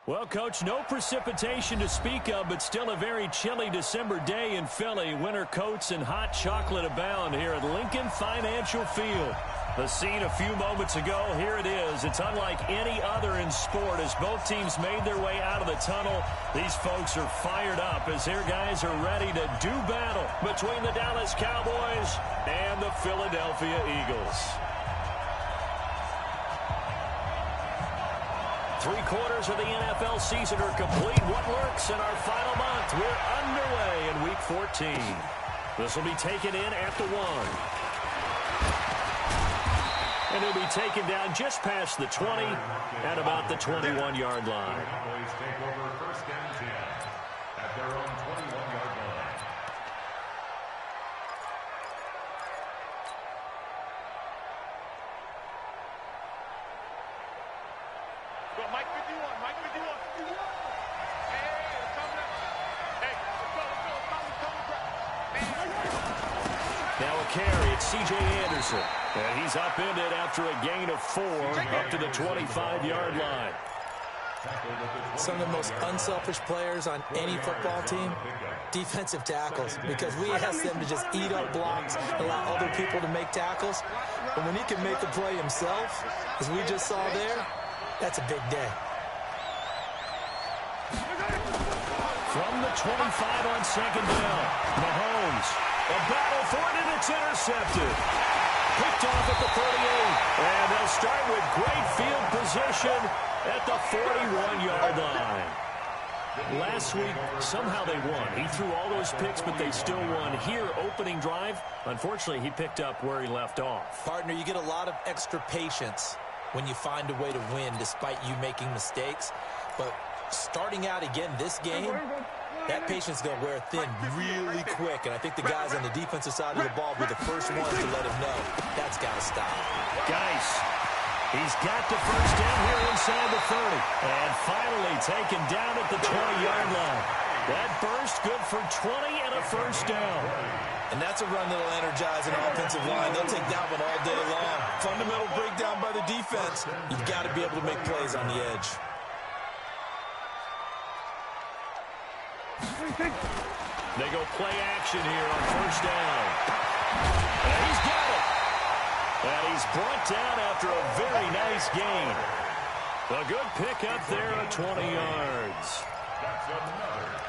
Well, Coach, no precipitation to speak of, but still a very chilly December day in Philly. Winter coats and hot chocolate abound here at Lincoln Financial Field. The scene a few moments ago, here it is. It's unlike any other in sport as both teams made their way out of the tunnel. These folks are fired up as their guys are ready to do battle between the Dallas Cowboys and the Philadelphia Eagles. 3/4 of the NFL season are complete. What works in our final month? We're underway in Week 14. This will be taken in at the 1. And he'll be taken down just past the 20 at about the 21-yard line. Cowboys take over first and 10 at their own 21-yard line. Go, Mike 51, Mike 51. Hey, it's coming up. Hey, let's go. Now a carry, it's C.J. Anderson. And he's upended after a gain of 4 up to the 25-yard line. Some of the most unselfish players on any football team, defensive tackles, because we ask them to just eat up blocks and allow other people to make tackles. But when he can make the play himself, as we just saw there, that's a big day. From the 25 on second down, Mahomes, a battle for it, and it's intercepted. Picked off at the 38, and they'll start with great field position at the 41-yard line. Last week, somehow they won. He threw all those picks, but they still won. Here, opening drive, unfortunately, he picked up where he left off. Partner, you get a lot of extra patience when you find a way to win despite you making mistakes. But starting out again this game, that patience is going to wear thin really quick, and I think the guys on the defensive side of the ball will be the first ones to let him know that's got to stop. Geis, he's got the first down here inside the 30, and finally taken down at the 20-yard line. That burst good for 20 and a first down. And that's a run that'll energize an offensive line. They'll take that one all day long. Fundamental breakdown by the defense. You've got to be able to make plays on the edge. They go play action here on first down. And he's got it. And he's brought down after a very nice gain. A good pick up there at 20 yards.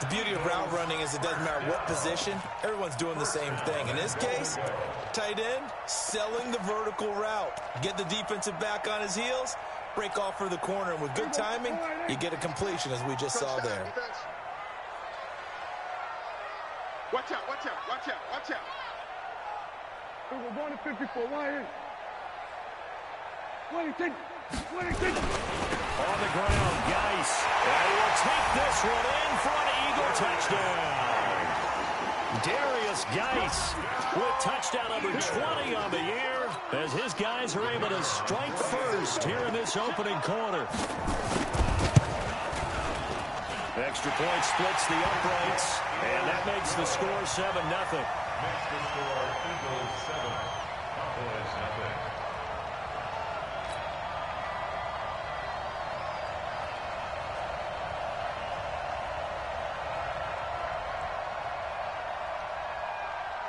The beauty of route running is it doesn't matter what position. Everyone's doing the same thing. In this case, tight end, selling the vertical route. Get the defensive back on his heels, break off for the corner. And with good timing, you get a completion as we just saw there. Watch out, watch out, watch out, watch out. We're going to 54, right here. 26. On the ground, Geis. And he will take this one in for an Eagle touchdown. Darius Geis with touchdown number 20 on the year as his guys are able to strike first here in this opening quarter. Extra point splits the uprights, and that makes the score 7-0. Makes the score Eagles 7, Cowboys 0.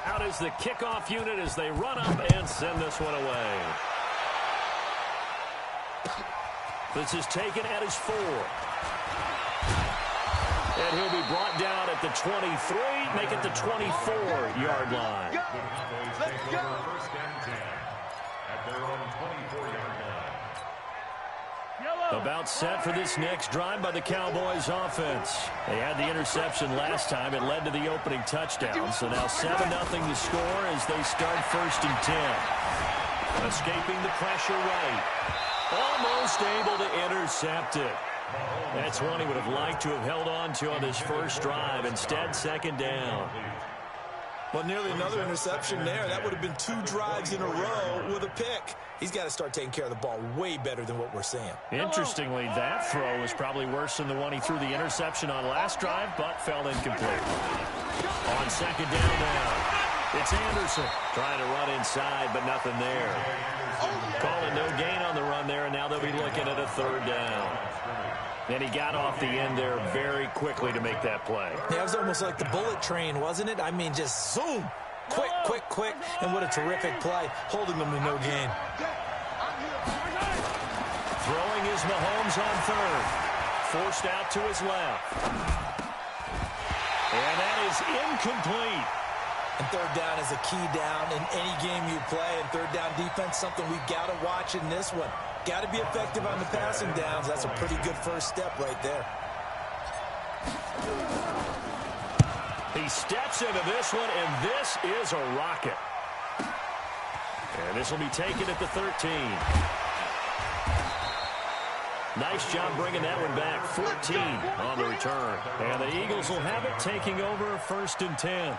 Out is the kickoff unit as they run up and send this one away. This is taken at his 4. And he'll be brought down at the 23, make it the 24-yard line. Let's go. First and 10 at their own 24-yard line. About set for this next drive by the Cowboys offense. They had the interception last time. It led to the opening touchdown. So now 7-0 to score as they start first and 10. Escaping the pressure right. Almost able to intercept it. That's one he would have liked to have held on to on this first drive. Instead, second down. Well, nearly another interception there. That would have been 2 drives in a row with a pick. He's got to start taking care of the ball way better than what we're seeing. Interestingly, that throw was probably worse than the one he threw the interception on last drive, but fell incomplete. On second down now, it's Anderson trying to run inside, but nothing there. Calling no gain on the run there, and now they'll be looking at a third down. And he got off the end there very quickly to make that play. Yeah, it was almost like the bullet train, wasn't it? I mean, just zoom. Quick, quick, quick. And what a terrific play, holding them to no gain. Throwing is Mahomes on third. Forced out to his left. And that is incomplete. And third down is a key down in any game you play. And third down defense, something we've got to watch in this one. Got to be effective on the passing downs. That's a pretty good first step right there. He steps into this one, and this is a rocket. And this will be taken at the 13. Nice job bringing that one back. 14 on the return. And the Eagles will have it, taking over 1st and 10.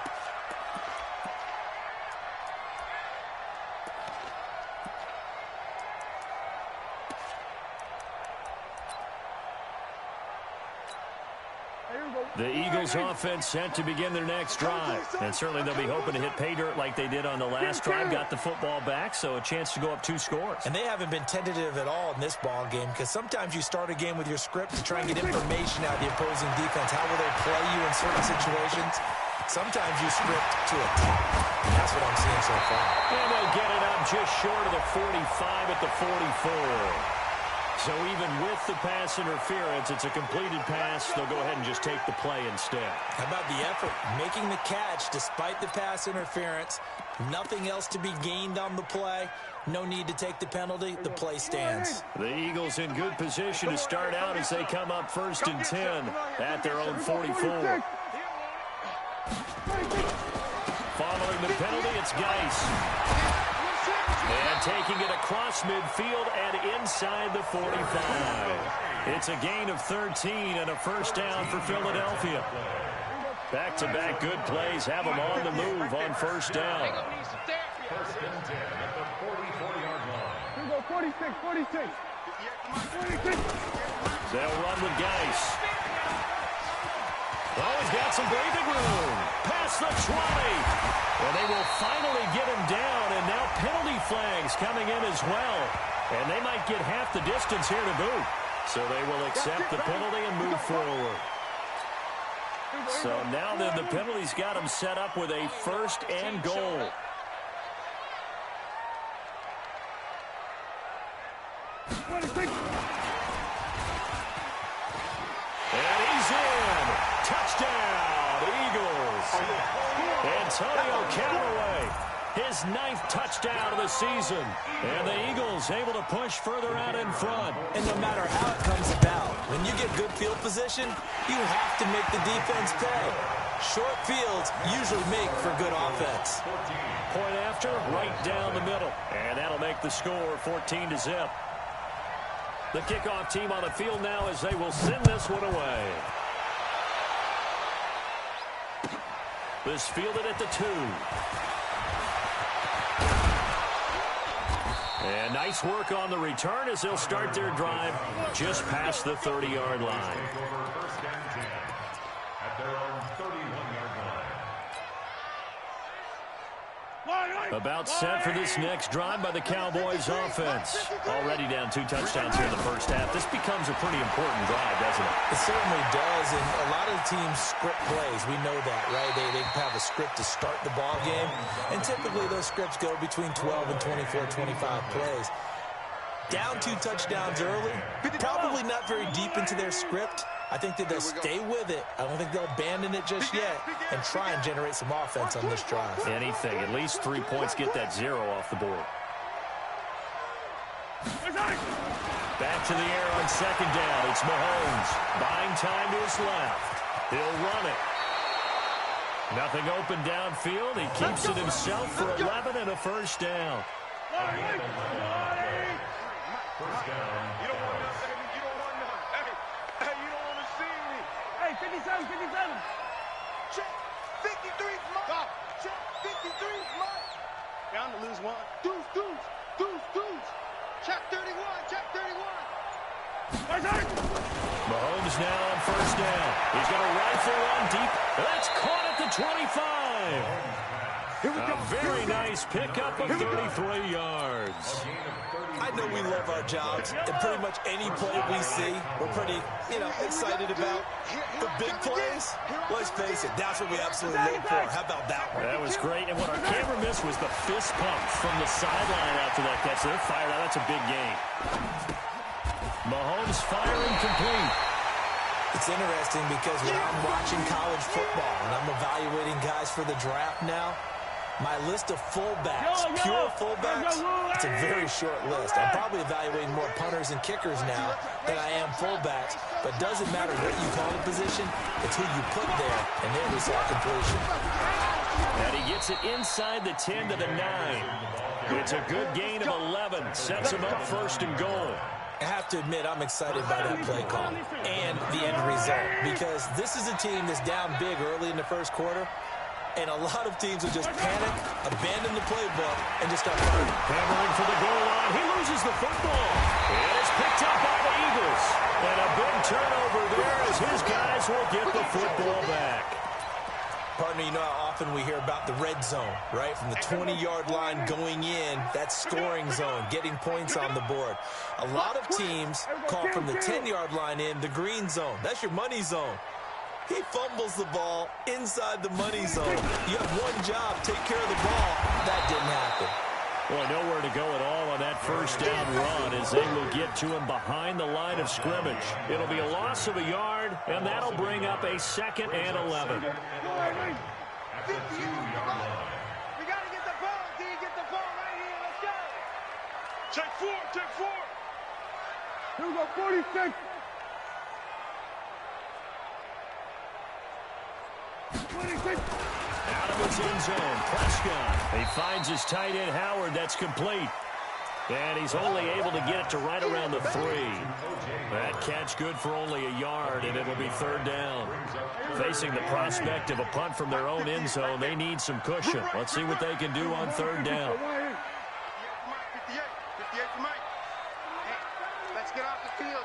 The Eagles offense set to begin their next drive. And certainly they'll be hoping to hit pay dirt like they did on the last drive. Got the football back, so a chance to go up 2 scores. And they haven't been tentative at all in this ball game, because sometimes you start a game with your script to try and get information out of the opposing defense. How will they play you in certain situations? Sometimes you script to attack. And that's what I'm seeing so far. And they'll get it up just short of the 45 at the 44. So even with the pass interference, it's a completed pass. They'll go ahead and just take the play instead. How about the effort? Making the catch despite the pass interference. Nothing else to be gained on the play. No need to take the penalty. The play stands. The Eagles in good position to start out as they come up 1st and 10 at their own 44. Following the penalty, it's Geis. And taking it across midfield and inside the 45. It's a gain of 13 and a first down for Philadelphia. Back-to-back good plays have them on the move on first down. 1st and 10 at the 44-yard line. Here we go, 46, 46. 46. They'll run with Geis. Oh, he's got some breathing room. Past the 20. And they will finally get him down, and now penalty flags coming in as well. And they might get half the distance here to boot. So they will accept the penalty and move forward. So now then the penalty's got them set up with a 1st and goal. And he's in. Touchdown, Eagles. Antonio Callaway, his 9th touchdown of the season. And the Eagles able to push further out in front. And no matter how it comes about, when you get good field position, you have to make the defense pay. Short fields usually make for good offense. Point after, right down the middle. And that'll make the score 14-0. The kickoff team on the field now as they will send this one away. This fielded at the 2. And nice work on the return as they'll start their drive just past the 30-yard line. Take over 1st and 10 at their own 31-yard line. About set for this next drive by the Cowboys offense. Already down 2 touchdowns here in the first half. This becomes a pretty important drive, doesn't it? It certainly does, and a lot of the teams script plays. We know that, right? They have a script to start the ball game, and typically those scripts go between 12 and 24, 25 plays. Down 2 touchdowns early, probably not very deep into their script. I think that they'll stay with it. I don't think they'll abandon it just yet and try and generate some offense on this drive. Anything. At least 3 points, get that 0 off the board. Back to the air on 2nd down. It's Mahomes. Buying time to his left. He'll run it. Nothing open downfield. He keeps it himself for 11 and a first down. First down. You don't want nothing. You don't want nothing. Hey, you don't want to see me. Hey, 57, 57. Check 53, Mike. Check 53, Mike. Down to lose 1. Deuce, deuce, deuce, deuce. Check 31, check 31. Mahomes now on first down. He's going to rifle one deep. That's caught at the 25. A very nice pickup of 33 yards. I know we love our jobs, and pretty much any play we see, we're pretty, excited about. The big plays, let's face it, that's what we absolutely live for. How about that one? That was great, and what our camera missed was the fist pump from the sideline after that catch. They're fired out. That's a big game. Mahomes firing complete. It's interesting because when I'm watching college football and I'm evaluating guys for the draft now, my list of fullbacks, pure fullbacks, it's a very short list. I'm probably evaluating more punters and kickers now than I am fullbacks, but doesn't matter what you call the position, it's who you put there, and there we saw completion. And he gets it inside the 10 to the 9. It's a good gain of 11. Sets him up first and goal. I have to admit, I'm excited by that play call and the end result because this is a team that's down big early in the first quarter, and a lot of teams will just panic, abandon the playbook, and just start running. Hammering for the goal line. He loses the football. It is picked up by the Eagles. And a big turnover there as his guys will get the football back. Partner, you know how often we hear about the red zone, right? From the 20-yard line going in, that scoring zone, getting points on the board. A lot of teams call from the 10-yard line in the green zone. That's your money zone. He fumbles the ball inside the money zone. You have one job, take care of the ball. That didn't happen. Boy, nowhere to go at all on that first down run as they will get to him behind the line of scrimmage. It'll be a loss of a yard, and that'll bring up a 2nd and 11. We got to get the ball, D. Get the ball right here. Let's go. Check 4, check 4. Here we go, 46. 26. Out of his end zone, Prescott. He finds his tight end, Howard. That's complete. And he's only able to get it to right around the 3. That catch good for only a yard, and it'll be 3rd down. Facing the prospect of a punt from their own end zone, they need some cushion. Let's see what they can do on 3rd down. 58 for Mike. Let's get off the field,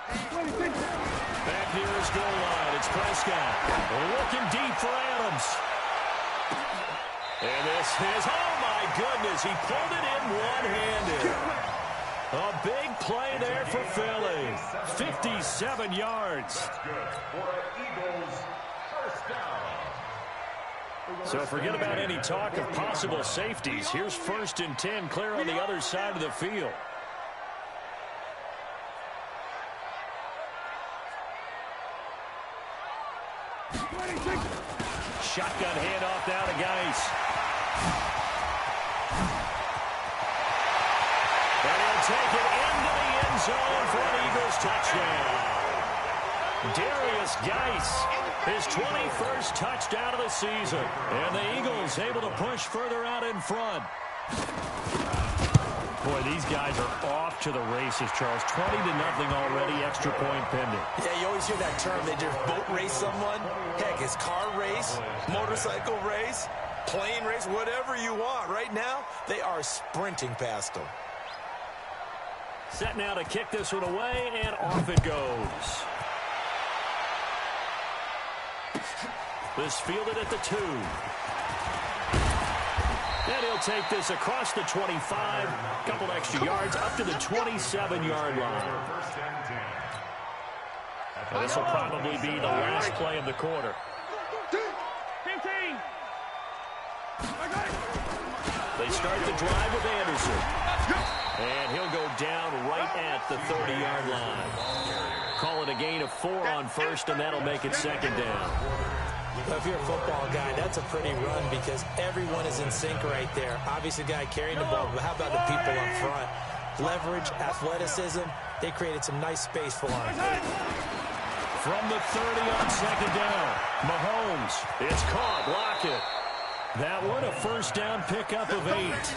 D. Back near his goal line, it's Prescott. Looking deep for Adams. And this is, oh my goodness, he pulled it in one-handed. A big play there for Philly. 57 yards. That's good for an Eagles first down. So forget about any talk of possible safeties. Here's 1st and 10 clear on the other side of the field. Shotgun handoff now to Geis. And he'll take it into the end zone for an Eagles touchdown. Darius Geis, his 21st touchdown of the season. And the Eagles able to push further out in front. Boy, these guys are off to the races, Charles. 20-0 already, extra point pending. Yeah, you always hear that term. They just boat race someone. Heck, it's car race, motorcycle race, plane race, whatever you want. Right now, they are sprinting past them. Set now to kick this one away, and off it goes. This fielded at the 2. And he'll take this across the 25, couple extra yards up to the 27-yard line. And this will probably be the last play of the quarter. 15. They start the drive with Anderson. And he'll go down right at the 30-yard line. Call it a gain of 4 on 1st, and that'll make it 2nd down. Well, if you're a football guy, that's a pretty run because everyone is in sync right there. Obviously, the guy carrying the ball, but how about the people up front? Leverage, athleticism, they created some nice space for him. From the 30 on 2nd down, Mahomes, it's caught, Lockett. That one, a first down pickup of 8.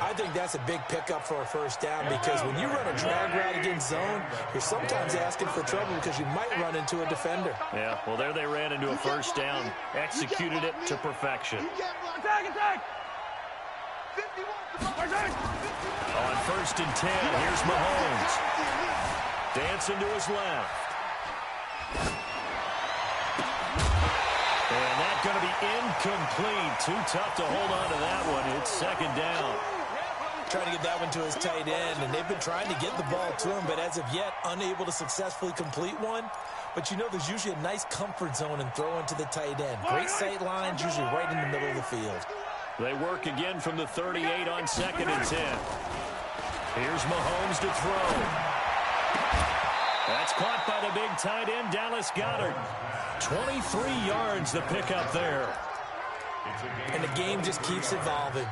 I think that's a big pickup for a first down because when you run a drag route against zone, you're sometimes asking for trouble because you might run into a defender. Yeah, well, there they ran into a first down, executed it to perfection. Attack! On 1st and 10, here's Mahomes. Dancing to his left. And that's going to be incomplete. Too tough to hold on to that one. It's second down. Trying to get that one to his tight end, and they've been trying to get the ball to him, but as of yet, unable to successfully complete one. But you know there's usually a nice comfort zone in throwing to the tight end. Great sight lines, usually right in the middle of the field. They work again from the 38 on 2nd and 10. Here's Mahomes to throw. That's caught by the big tight end, Dallas Goedert. 23 yards the pickup there. And the game just keeps evolving.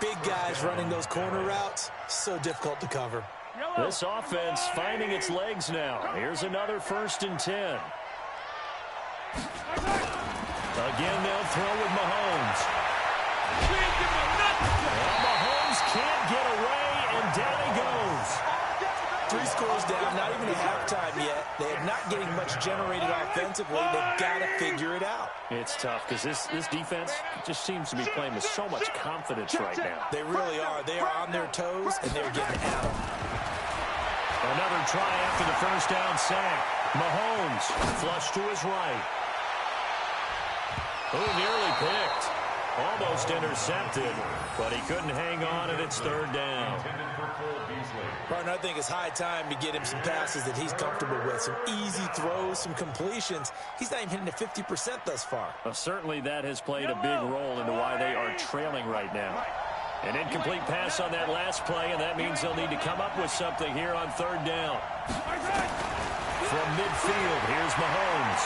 Big guys running those corner routes, so difficult to cover. This offense finding its legs now. Here's another 1st and 10. Again, they'll throw with Mahomes. Well, Mahomes can't get away, and down he goes. 3 scores down, not even at halftime yet. They are not getting much generated offensively. They've got to figure it out. It's tough because this defense just seems to be playing with so much confidence right now. They really are. They are on their toes, and they're getting at them. Another try after the 1st down sack. Mahomes flush to his right. Oh, nearly picked. Almost intercepted, but he couldn't hang on, and it's 3rd down. Partner, I think it's high time to get him some passes that he's comfortable with. Some easy throws, some completions. He's not even hitting the 50% thus far. Well, certainly that has played a big role into why they are trailing right now. An incomplete pass on that last play, and that means they'll need to come up with something here on 3rd down. From midfield, here's Mahomes.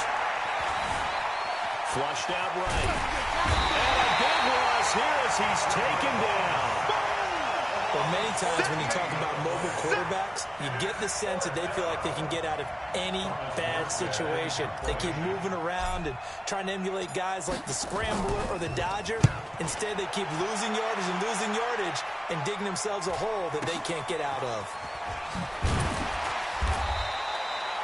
Flushed out right. And a big loss here as he's taken down. Well, many times when you talk about mobile quarterbacks, you get the sense that they feel like they can get out of any bad situation. They keep moving around and trying to emulate guys like the Scrambler or the Dodger. Instead, they keep losing yardage and losing yardage and digging themselves a hole that they can't get out of.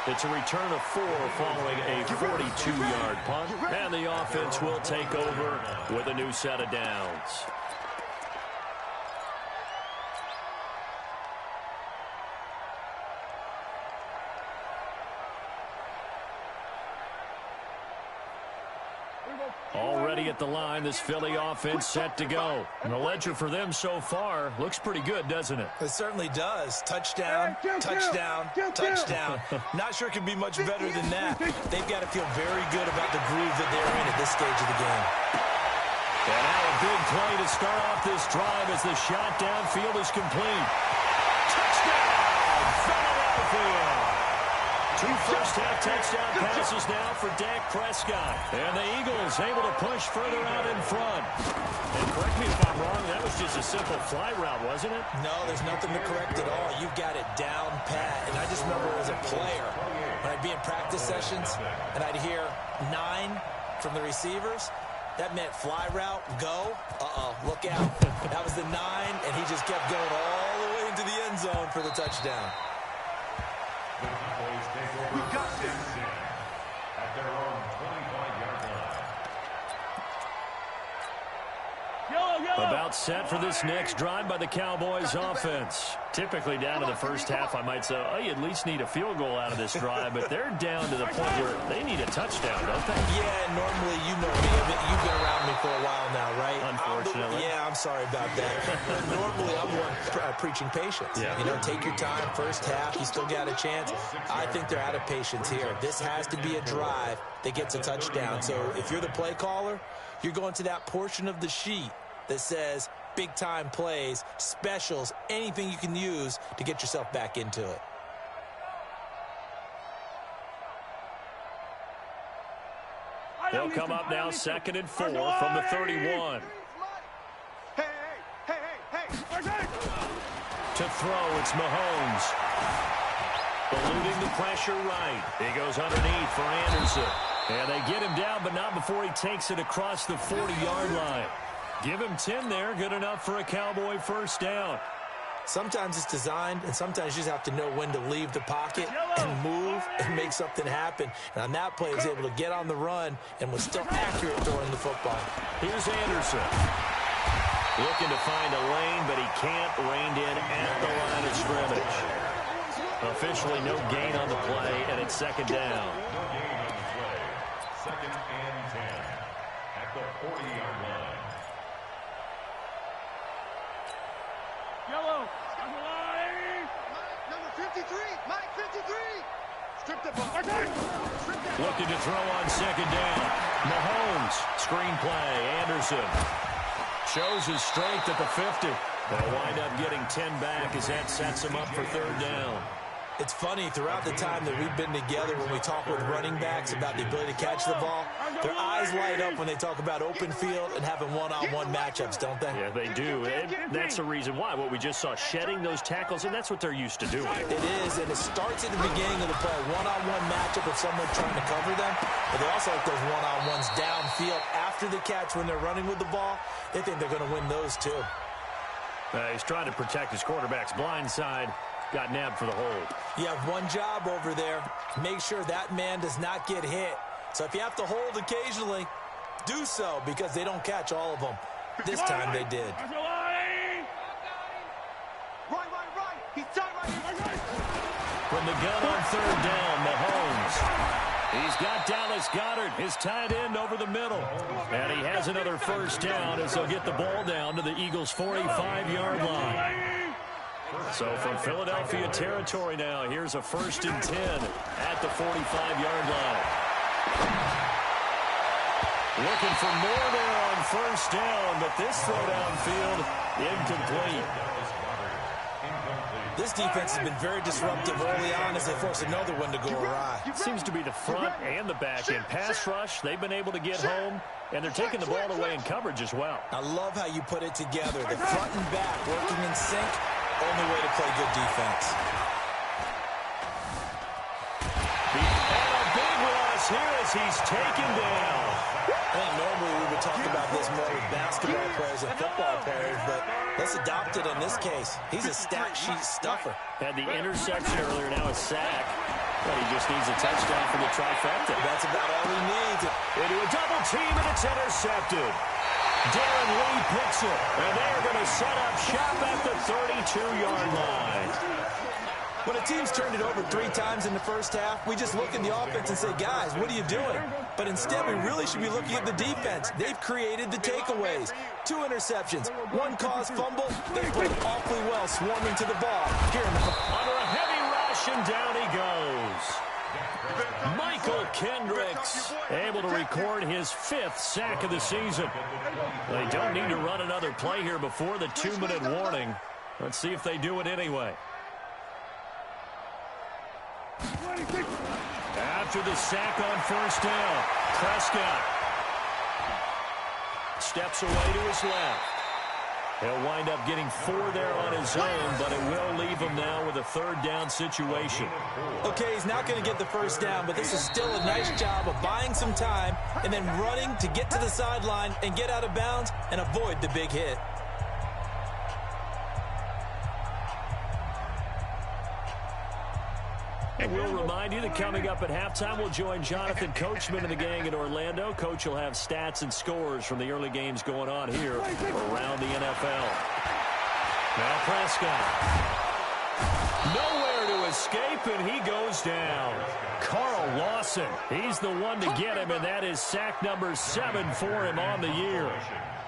It's a return of 4 following a 42-yard punt. And the offense will take over with a new set of downs. Already at the line, this Philly offense set to go. And the ledger for them so far looks pretty good, doesn't it? It certainly does. Touchdown, touchdown, touchdown. Not sure it could be much better than that. They've got to feel very good about the groove that they're in at this stage of the game. And now a big play to start off this drive as the shot downfield is complete. Touchdown, Philadelphia! 2 first-half touchdown passes now for Dak Prescott. And the Eagles able to push further out in front. And correct me if I'm wrong, that was just a simple fly route, wasn't it? No, there's nothing to correct at all. You've got it down pat. And I just remember as a player, when I'd be in practice sessions and I'd hear 9 from the receivers, that meant fly route, go. Look out. That was the 9, and he just kept going all the way into the end zone for the touchdown. We got this at their own 25-yard line. About set for this next drive by the Cowboys offense. Typically down to the first half, I might say, oh, you at least need a field goal out of this drive, but they're down to the point where they need a touchdown, don't they? Yeah, normally you know me. You've been around me for a while now, right? Unfortunately. Yeah, I'm sorry about that. Normally I'm one preaching patience. Yeah. You know, take your time, first half, you still got a chance. I think they're out of patience here. This has to be a drive that gets a touchdown. So if you're the play caller, you're going to that portion of the sheet that says big-time plays, specials, anything you can use to get yourself back into it. They'll come up now 2nd and 4 from the 31. Hey. To throw, it's Mahomes. Eluding the pressure right. He goes underneath for Anderson. And they get him down, but not before he takes it across the 40-yard line. Give him 10 there, good enough for a Cowboy first down. Sometimes it's designed, and sometimes you just have to know when to leave the pocket and move and make something happen. And on that play, he was able to get on the run and was still accurate throwing the football. Here's Anderson. Looking to find a lane, but he can't. Reined in at the line of scrimmage. Officially no gain on the play, and it's 2nd down. No gain on the play. 2nd and 10. the 40-yard line. Yellow. Number 53, Mike 53. Strip the ball. Looking to throw on second down. Mahomes, screenplay, Anderson. Shows his strength at the 50. They'll wind up getting 10 back as that sets him up for third down. It's funny, throughout the time that we've been together, when we talk with running backs about the ability to catch the ball, their eyes light up when they talk about open field and having one-on-one matchups, don't they? Yeah, they do. And that's the reason why. What we just saw, shedding those tackles, and that's what they're used to doing. It is, and it starts at the beginning of the play. One-on-one matchup with someone trying to cover them, but they also like those one-on-ones downfield after the catch when they're running with the ball. They think they're going to win those, too. He's trying to protect his quarterback's blind side. Got nabbed for the hold. You have one job over there. Make sure that man does not get hit. So if you have to hold occasionally, do so, because they don't catch all of them. This time they did. Right. He's tight right. From the gun on third down, Mahomes. He's got Dallas Goedert, his tight end, over the middle. And he has another first down as they'll get the ball down to the Eagles' 45-yard line. So from Philadelphia territory now, here's a 1st and 10 at the 45-yard line. Looking for more there on first down, but this throw downfield incomplete. This defense has been very disruptive early on as they force another one to go awry. Seems to be the front and the back end. Pass rush, they've been able to get home, and they're taking the ball away in coverage as well. I love how you put it together. The front and back working in sync. Only way to play good defense. And a big loss here as he's taken down. I think normally we would talk about this more with basketball players and football players, but let's adopt it in this case. He's a stat sheet stuffer. Had the interception earlier, now a sack. But he just needs a touchdown for the trifecta. That's about all he needs. Into a double team, and it's intercepted. Darren Lee picks it, and they're going to set up shop at the 32-yard line. When a team's turned it over 3 times in the first half, we just look at the offense and say, guys, what are you doing? But instead, we really should be looking at the defense. They've created the takeaways. 2 interceptions, 1 caused fumble. They played awfully well swarming to the ball. Here in the under a heavy rush, and down he goes. Michael Kendricks able to record his 5th sack of the season. They don't need to run another play here before the 2-minute warning. Let's see if they do it anyway. After the sack on first down, Prescott steps away to his left. He'll wind up getting 4 there on his own, but it will leave him now with a 3rd down situation. Okay, he's not going to get the first down, but this is still a nice job of buying some time and then running to get to the sideline and get out of bounds and avoid the big hit. And we'll remind you that coming up at halftime, we'll join Jonathan Coachman and the gang in Orlando. Coach will have stats and scores from the early games going on here around the NFL. Now Prescott. Nowhere to escape, and he goes down. Carl Lawson, he's the one to get him, and that is sack number 7 for him on the year.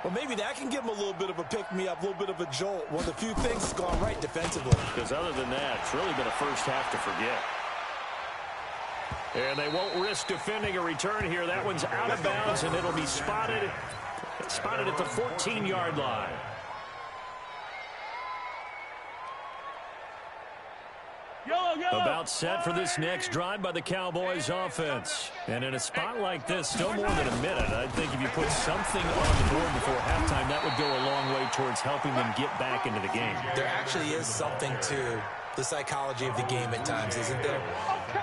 Well, maybe that can give him a little bit of a pick-me-up, a little bit of a jolt. One of the few things that's gone right defensively. Because other than that, it's really been a first half to forget. And they won't risk defending a return here. That one's out of bounds, and it'll be spotted at the 14-yard line. About set for this next drive by the Cowboys offense. And in a spot like this, still more than a minute. I think if you put something on the board before halftime, that would go a long way towards helping them get back into the game. There actually is something to the psychology of the game at times, isn't there?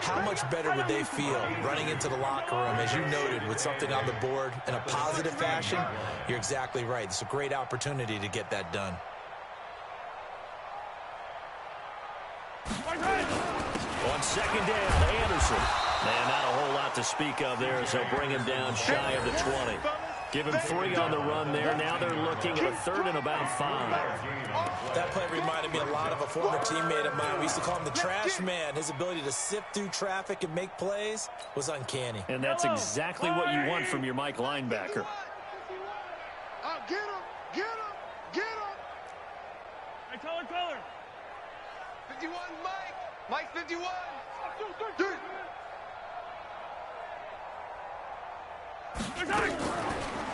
How much better would they feel running into the locker room, as you noted, with something on the board in a positive fashion? You're exactly right. It's a great opportunity to get that done. On second down, Anderson. Man, not a whole lot to speak of there as they'll bring him down shy of the 20. Give him 3 on the run there. Now they're looking at a 3rd and about 5. That play reminded me a lot of a former teammate of mine. We used to call him the trash man. His ability to sift through traffic and make plays was uncanny. And that's exactly what you want from your Mike linebacker. Get him! Get him! Get him! Hey, color. 51, Mike! Mike's 51! Dude!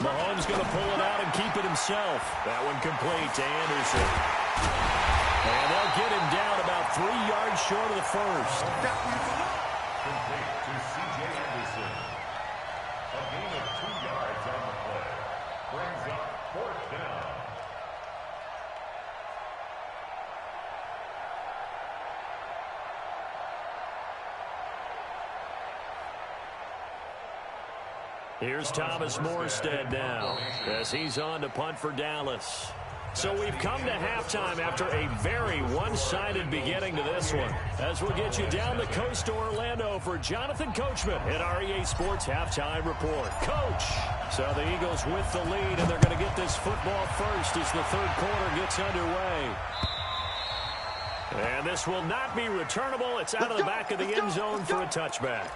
Mahomes going to pull it out and keep it himself. That one complete to Anderson. And they'll get him down about 3 yards short of the first. Complete to C.J. Anderson. A gain of 2 yards on the play. Brings up 4th down. Here's Thomas Morstead now as he's on to punt for Dallas. So we've come to halftime after a very one-sided beginning to this one. As we'll get you down the coast to Orlando for Jonathan Coachman at our EA Sports Halftime Report. Coach! So the Eagles with the lead, and they're going to get this football first as the third quarter gets underway. And this will not be returnable. It's out of the back of the end zone for a touchback.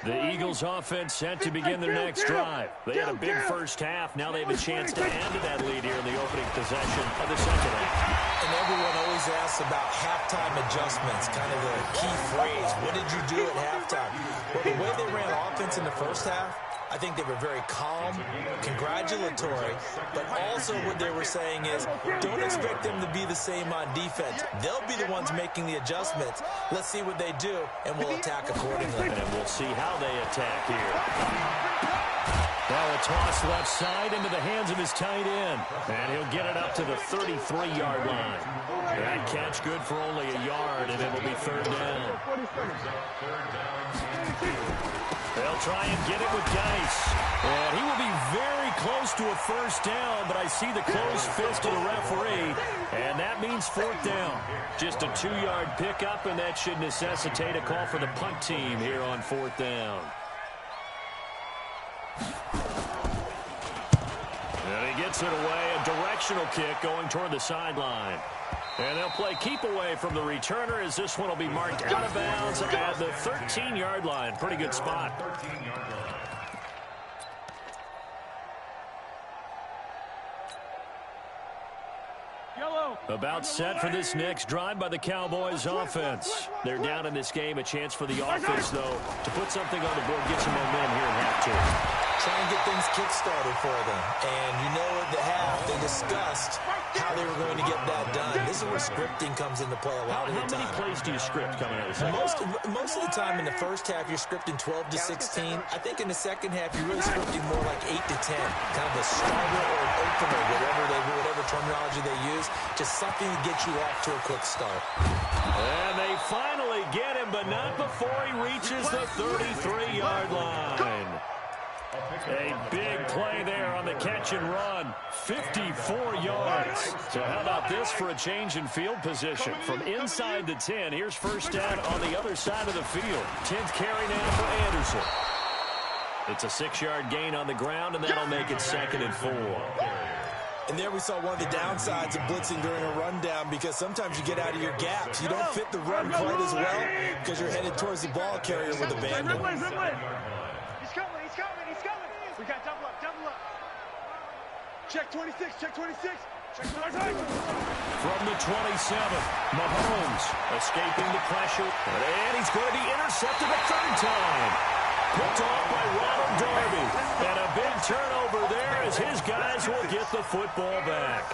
The Eagles offense set to begin their next drive. They had a big first half. Now they have a chance to add to that lead here in the opening possession of the second half. And everyone always asks about halftime adjustments, kind of the key phrase. What did you do at halftime? Well, the way they ran offense in the first half, I think they were very calm, congratulatory, but also what they were saying is don't expect them to be the same on defense. They'll be the ones making the adjustments. Let's see what they do, and we'll attack accordingly. And we'll see how they attack here. Now a toss left side into the hands of his tight end. And he'll get it up to the 33-yard line. That catch good for only a yard, and it'll be third down. They'll try and get it with Dice. And he will be very close to a first down, but I see the closed fist of the referee, and that means fourth down. Just a 2-yard pickup, and that should necessitate a call for the punt team here on fourth down. And he gets it away, a directional kick going toward the sideline. And they'll play keep away from the returner as this one will be marked out of bounds at the 13-yard line. Pretty good spot. 13-yard line. About set for this next drive by the Cowboys offense. They're down in this game. A chance for the offense, though, to put something on the board, get some momentum here in half two. Try and get things kick-started for them. And you know at the half, they discussed how they were going to get that done. This is where scripting comes into play a lot of the time. How many plays do you script coming out of the second? Most of the time in the first half, you're scripting 12 to 16. I think in the second half, you're really scripting more like 8 to 10. Kind of a starter or an opener, whatever terminology they use. Just something to get you off to a quick start. And they finally get him, but not before he reaches the 33-yard line. A big play there on the catch and run. 54 yards. So how about this for a change in field position? From inside the 10, here's first down on the other side of the field. 10th carry now for Anderson. It's a 6-yard gain on the ground, and that'll make it 2nd and 4. And there we saw one of the downsides of blitzing during a rundown, because sometimes you get out of your gaps. You don't fit the run quite as well because you're headed towards the ball carrier with abandon. We got double up. Check 26, check 26. Check 26. From the 27, Mahomes escaping the pressure. And he's going to be intercepted a third time. Picked off by Ronald Darby. And a big turnover there as his guys will get the football back.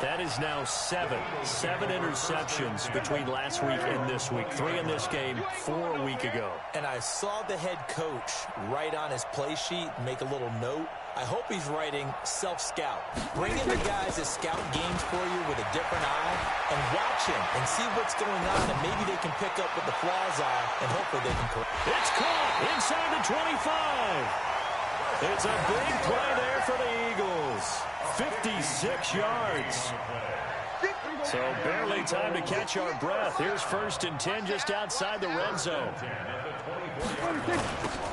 That is now 7 interceptions between last week and this week. 3 in this game, 4 a week ago. And I saw the head coach write on his play sheet, make a little note. I hope he's writing self-scout. Bring in the guys that scout games for you with a different eye and watch him and see what's going on, and maybe they can pick up what the flaws are, and hopefully they can correct. It's caught inside the 25. It's a big play there for the Eagles. 56 yards. So barely time to catch our breath. Here's 1st and 10 just outside the red zone.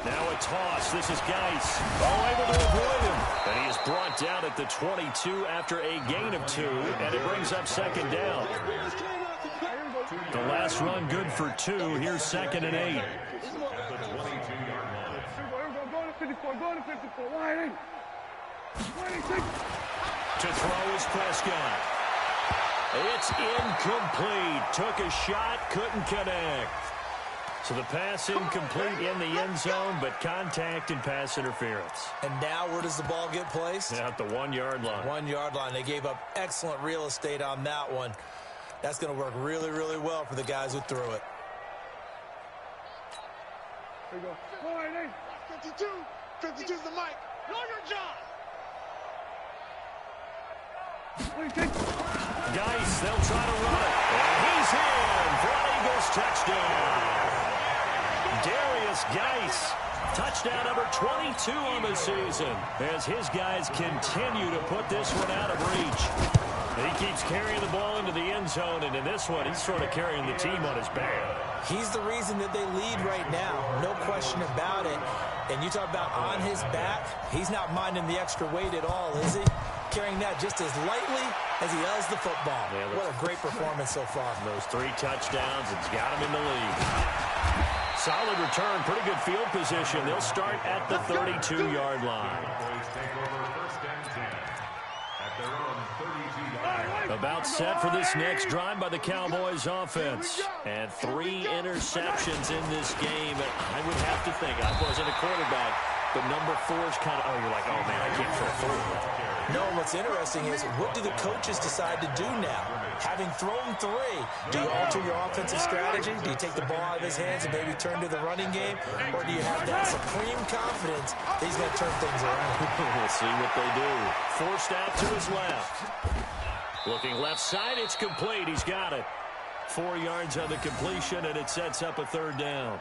Now a toss. This is Geis. Able to avoid him. And he is brought down at the 22 after a gain of 2. And it brings up 2nd down. The last run good for 2. Here's 2nd and 8. To throw is Prescott. It's incomplete. Took a shot, couldn't connect. So the pass incomplete in the end zone, but contact and pass interference. And now where does the ball get placed? At the 1-yard line. 1-yard line. They gave up excellent real estate on that one. That's going to work really, really well for the guys who threw it. There you go. 52. 52 is the mic. Lawyer John. Geis, they'll try to run it. And he's in for an Eagles touchdown. Darius Geis, touchdown number 22 on the season, as his guys continue to put this one out of reach. He keeps carrying the ball into the end zone, and in this one, he's sort of carrying the team on his back. He's the reason that they lead right now, no question about it. And you talk about on his back, he's not minding the extra weight at all, is he? Carrying that just as lightly as he does the football. Yeah, what a great performance so far. Those 3 touchdowns, it's got him in the lead. Solid return, pretty good field position. They'll start at the 32-yard line. About set for this next drive by the Cowboys offense. And 3 interceptions in this game. I would have to think, I wasn't a quarterback, but number 4 is kind of, you're like, oh man, I can't throw 4. No, what's interesting is, what do the coaches decide to do now? Having thrown 3, do you alter your offensive strategy? Do you take the ball out of his hands and maybe turn to the running game? Or do you have that supreme confidence that he's going to turn things around? We'll see what they do. Forced out to his left. Looking left side, it's complete. He's got it. 4 yards on the completion, and it sets up a 3rd down.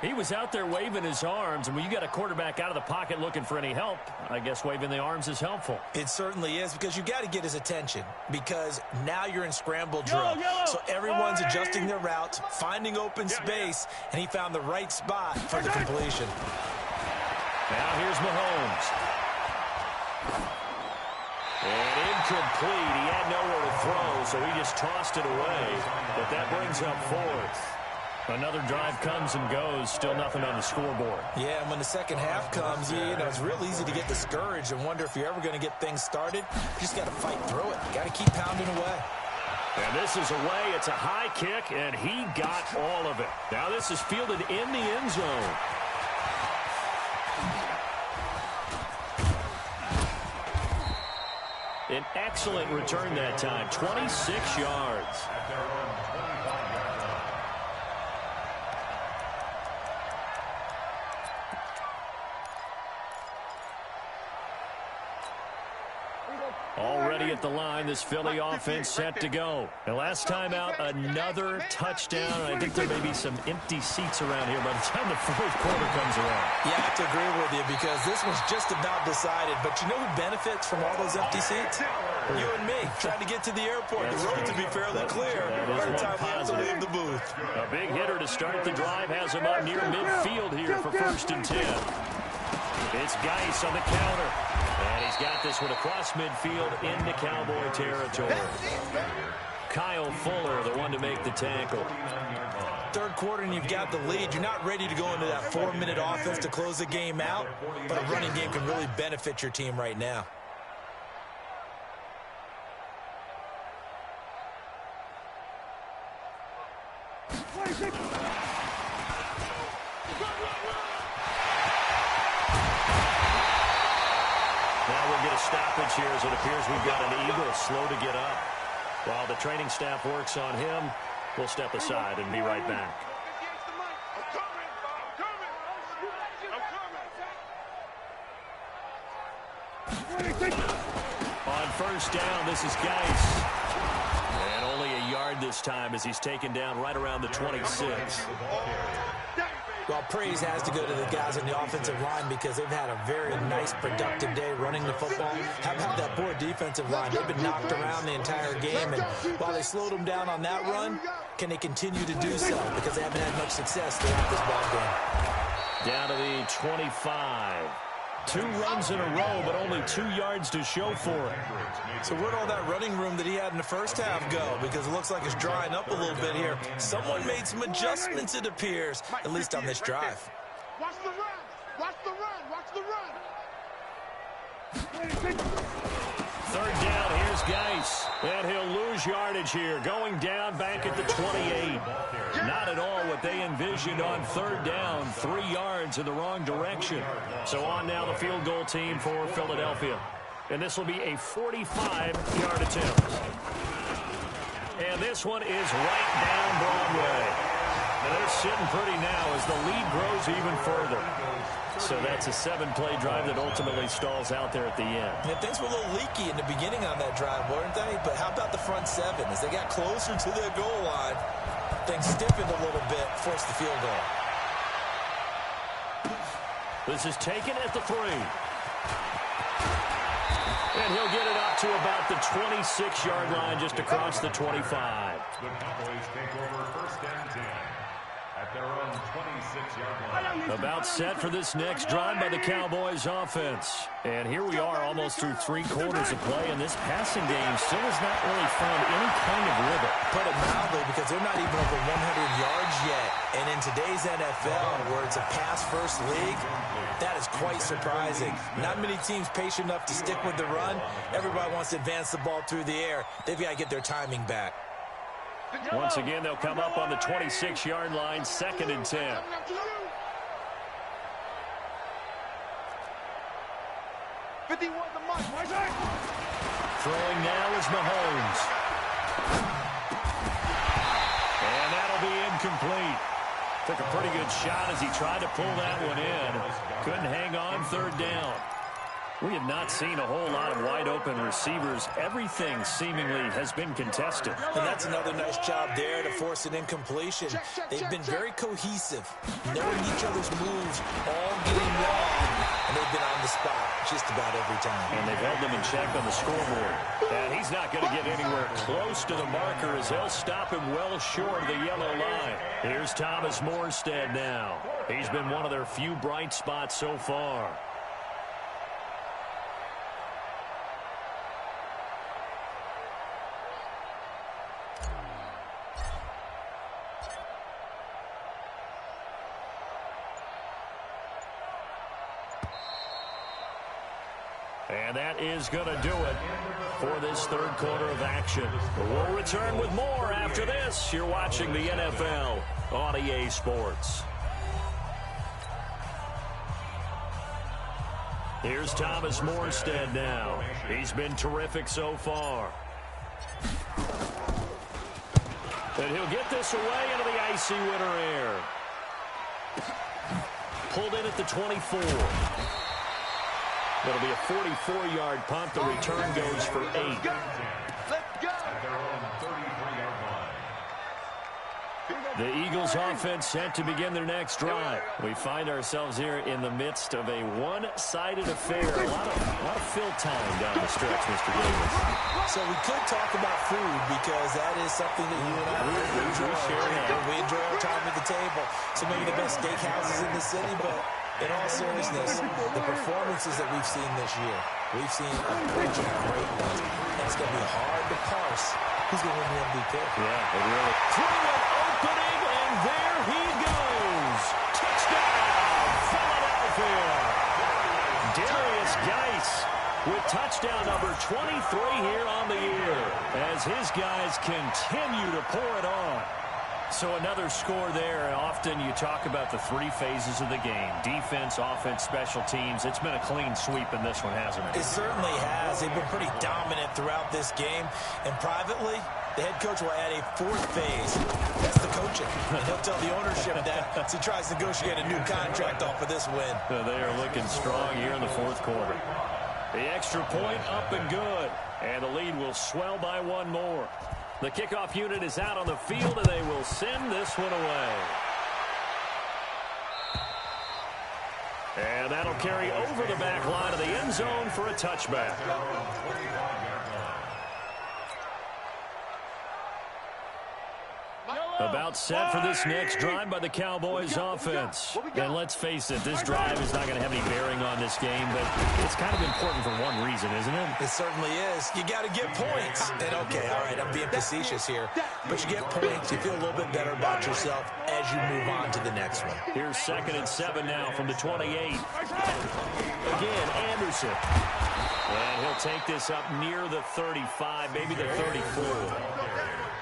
He was out there waving his arms, and when you got a quarterback out of the pocket looking for any help, I guess waving the arms is helpful. It certainly is, because you got to get his attention, because now you're in scramble drill. So everyone's adjusting their routes, finding open space, and he found the right spot for the completion. Now here's Mahomes. And incomplete. He had nowhere to throw, so he just tossed it away. But that brings up 4th. Another drive comes and goes, still nothing on the scoreboard. Yeah, and when the second half comes, you know, it's real easy to get discouraged and wonder if you're ever going to get things started. You just got to fight through it. Got to keep pounding away. And this is away. It's a high kick, and he got all of it. Now this is fielded in the end zone. An excellent return that time, 26 yards. Already at the line, this Philly offense set to go. And last time out, another touchdown. I think there may be some empty seats around here by the time the 4th quarter comes around. Yeah, I have to agree with you, because this one's just about decided. But you know who benefits from all those empty seats? You and me, trying to get to the airport. The road to be fairly clear by the time we have to leave the booth. A big hitter to start the drive has him up near midfield here for 1st and 10. It's Geis on the counter. And he's got this one across midfield into Cowboy territory. Kyle Fuller, the one to make the tackle. 3rd quarter and you've got the lead. You're not ready to go into that 4-minute offense to close the game out, but a running game can really benefit your team right now. Stoppage here as it appears we've got an Eagle slow to get up. While the training staff works on him, we'll step aside and be right back. On 1st down, this is Geis. And only a yard this time as he's taken down right around the 26. Well, praise has to go to the guys on the offensive line, because they've had a very nice, productive day running the football. How about that poor defensive line? They've been knocked around the entire game, and while they slowed them down on that run, can they continue to do so? Because they haven't had much success throughout this ball game. Down to the 25. 2 runs in a row, but only 2 yards to show for it. So where'd all that running room that he had in the first half go? Because it looks like it's drying up a little bit here. Someone made some adjustments, it appears, at least on this drive. Watch the run. Watch the run. Watch the run. 3rd down, here's Geis. And he'll lose yardage here, going down back at the 28. Not at all what they envisioned on 3rd down. 3 yards in the wrong direction. So on now the field goal team for Philadelphia. And this will be a 45-yard attempt. And this one is right down Broadway. Now they're sitting pretty now as the lead grows even further. So that's a 7-play drive that ultimately stalls out there at the end. Yeah, things were a little leaky in the beginning on that drive, weren't they? But how about the front 7? As they got closer to their goal line, things stiffened a little bit, forced the field goal. This is taken at the 3. And he'll get it up to about the 26-yard line, just across the 25. The Cowboys take over 1st and 10 at their own 26-yard line. About set for this next drive by the Cowboys offense. And here we are almost through 3 quarters of play, and this passing game still has not really found any kind of rhythm. Put it mildly, because they're not even over 100 yards yet. And in today's NFL, where it's a pass-first league, that is quite surprising. Not many teams patient enough to stick with the run. Everybody wants to advance the ball through the air. They've got to get their timing back. Once again, they'll come up on the 26-yard line, 2nd and 10. Throwing now is Mahomes. And that'll be incomplete. Took a pretty good shot as he tried to pull that one in. Couldn't hang on 3rd down. We have not seen a whole lot of wide-open receivers. Everything seemingly has been contested. And that's another nice job there to force an incompletion. They've been very cohesive, knowing each other's moves all game long, and they've been on the spot just about every time. And they've held them in check on the scoreboard. And he's not going to get anywhere close to the marker as they'll stop him well short of the yellow line. Here's Thomas Morstead now. He's been one of their few bright spots so far. And that is going to do it for this 3rd quarter of action. We'll return with more after this. You're watching the NFL on EA Sports. Here's Thomas Morstead now. He's been terrific so far. And he'll get this away into the icy winter air. Pulled in at the 24. That'll be a 44-yard punt. The return goes for 8. Let's go. The Eagles offense set to begin their next drive. We find ourselves here in the midst of a one-sided affair. A lot of fill time down the stretch, Mr. Davis. So we could talk about food, because that is something that you and I enjoy. We enjoy our time at the table. So maybe the best steakhouses in the city, but in all seriousness, the performances that we've seen this year, we've seen a bunch of great ones, and it's going to be hard to parse who's going to win the MVP. Yeah, it really. Through an opening, and there he goes. Touchdown, Philadelphia. Darius Geis with touchdown number 23 here on the year, as his guys continue to pour it on. So another score there, and often you talk about the 3 phases of the game: defense, offense, special teams. It's been a clean sweep in this one, hasn't it? It certainly has. They've been pretty dominant throughout this game. And privately, the head coach will add a 4th phase. That's the coaching. And he'll tell the ownership that as he tries to negotiate a new contract off of this win. They are looking strong here in the 4th quarter. The extra point up and good. And the lead will swell by 1 more. The kickoff unit is out on the field, and they will send this one away. And that'll carry over the back line of the end zone for a touchback. About set for this next drive by the Cowboys offense. And let's face it, this drive is not going to have any bearing on this game, but it's kind of important for one reason, isn't it? It certainly is. You got to get points. And okay, all right, I'm being facetious here, but you get points, you feel a little bit better about yourself as you move on to the next one. Here's 2nd and 7 now from the 28. Again, Anderson. And he'll take this up near the 35, maybe the 34.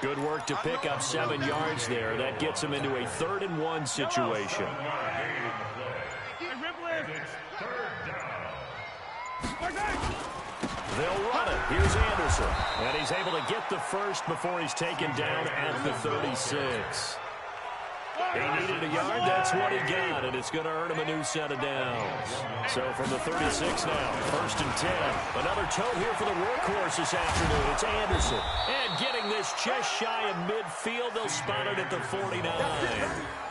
Good work to pick up 7 yards there. That gets him into a 3rd and 1 situation. They'll run it. Here's Anderson. And he's able to get the first before he's taken down at the 36. He needed a yard. That's what he got, and it's going to earn him a new set of downs. So from the 36 now, 1st and 10. Another toe here for the workhorse this afternoon. It's Anderson. And getting this just shy of midfield. They'll spot it at the 49.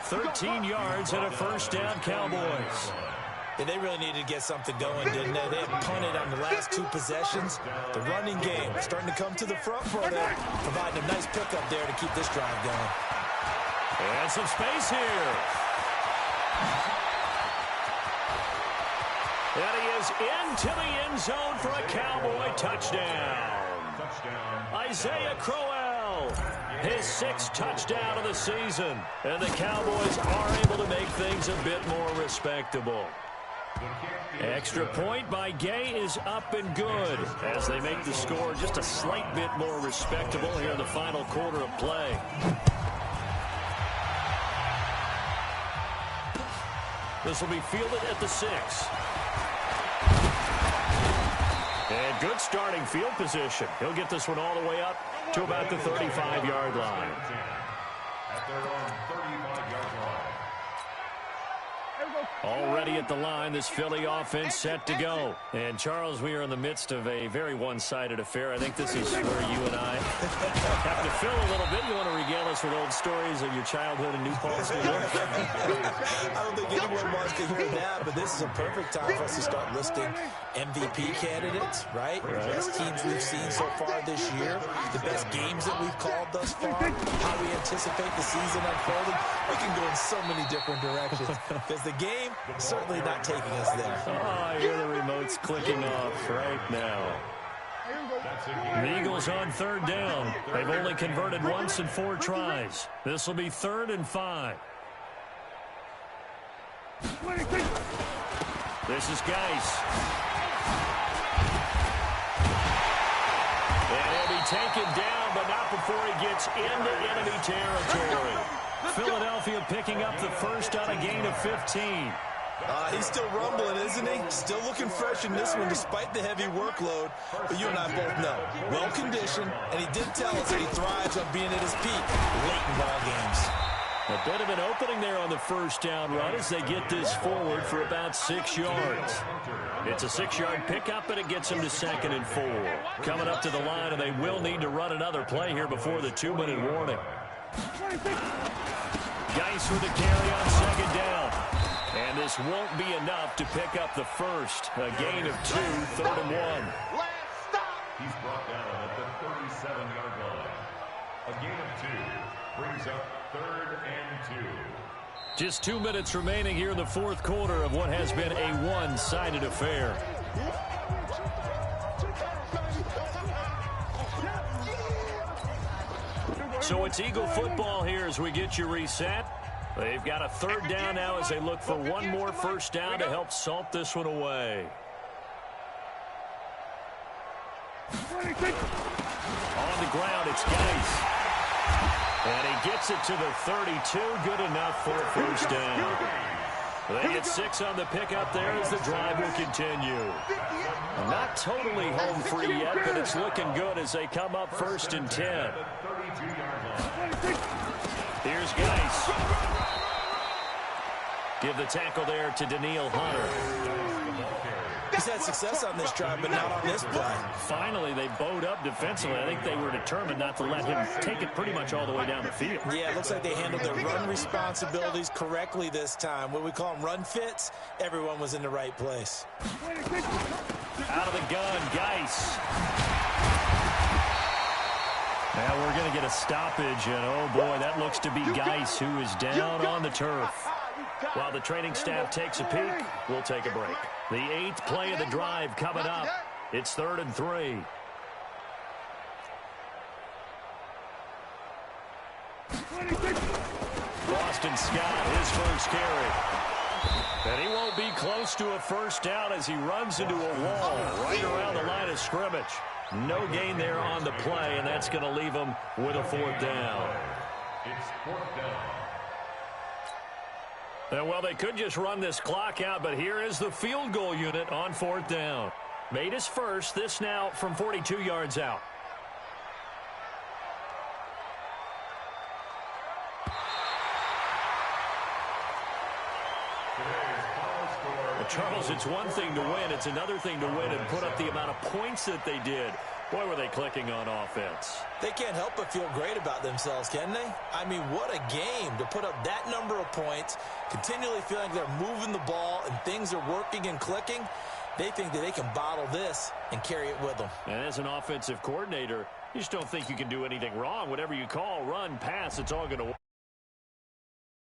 13 yards and a 1st down, Cowboys. Yeah, they really needed to get something going, didn't they? They had punted on the last 2 possessions. The running game starting to come to the front for them, providing a nice pickup there to keep this drive going. And some space here. And he is into the end zone for a Cowboy touchdown. Isaiah Crowell, his 6th touchdown of the season. And the Cowboys are able to make things a bit more respectable. Extra point by Gay is up and good as they make the score just a slight bit more respectable here in the final quarter of play. This will be fielded at the 6. And good starting field position. He'll get this one all the way up to about the 35-yard line. At their own 35-yard line. Already at the line, this Philly offense set to go. And, Charles, we are in the midst of a very one-sided affair. I think this is where you and I have to fill a little bit. You want to regale us with old stories of your childhood in New Paltz, New York? I don't think anyone wants to hear that, but this is a perfect time for us to start listing MVP candidates, right? The best teams we've seen so far this year, the best games that we've called thus far, how we anticipate the season unfolding. We can go in so many different directions because the game certainly not taking us there. Oh, I hear the remotes clicking off right now. The Eagles on 3rd down. They've only converted once in 4 tries. This will be 3rd and 5. This is Geis. And he'll be taken down, but not before he gets into enemy territory. Philadelphia picking up the first on a gain of 15. He's still rumbling, isn't he? Still looking fresh in this one despite the heavy workload. But you and I both know, well-conditioned, and he did tell us that he thrives on being at his peak late in ball games. A bit of an opening there on the 1st down run as they get this forward for about 6 yards. It's a 6-yard pickup, and it gets them to 2nd and 4. Coming up to the line, and they will need to run another play here before the 2-minute warning. Geis with the carry on 2nd down. And this won't be enough to pick up the first. A gain of 2, 3rd and 1. He's brought down at the 37-yard line. A gain of 2 brings up 3rd and 2. Just 2 minutes remaining here in the 4th quarter of what has been a one-sided affair. So it's Eagle football here as we get you reset. They've got a 3rd down now as they look for one more 1st down to help salt this one away. On the ground, it's Geis. And he gets it to the 32. Good enough for a 1st down. They get 6 on the pickup there as the drive will continue. Not totally home free yet, but it's looking good as they come up 1st and 10. Here's Geis. Give the tackle there to Daniil Hunter. He's had success on this drive, but not on this play. Finally, they bowed up defensively. I think they were determined not to let him take it pretty much all the way down the field. Yeah, it looks like they handled their run responsibilities correctly this time. What we call them run fits, everyone was in the right place. Out of the gun, Geis. Now we're going to get a stoppage, and oh boy, that looks to be Geis, who is down on the turf. While the training staff takes a peek, we'll take a break. The 8th play of the drive coming up. It's 3rd and 3. Boston Scott, his first carry. And he won't be close to a first down as he runs into a wall right around the line of scrimmage. No gain there on the play, and that's going to leave him with a 4th down. It's 4th down. And well, they could just run this clock out, but here is the field goal unit on 4th down. Made his first, this now from 42 yards out. Charles, it's one thing to win. It's another thing to win and put up the amount of points that they did. Boy, were they clicking on offense. They can't help but feel great about themselves, can they? I mean, what a game to put up that number of points, continually feeling like they're moving the ball and things are working and clicking. They think that they can bottle this and carry it with them. And as an offensive coordinator, you just don't think you can do anything wrong. Whatever you call, run, pass, it's all going to work.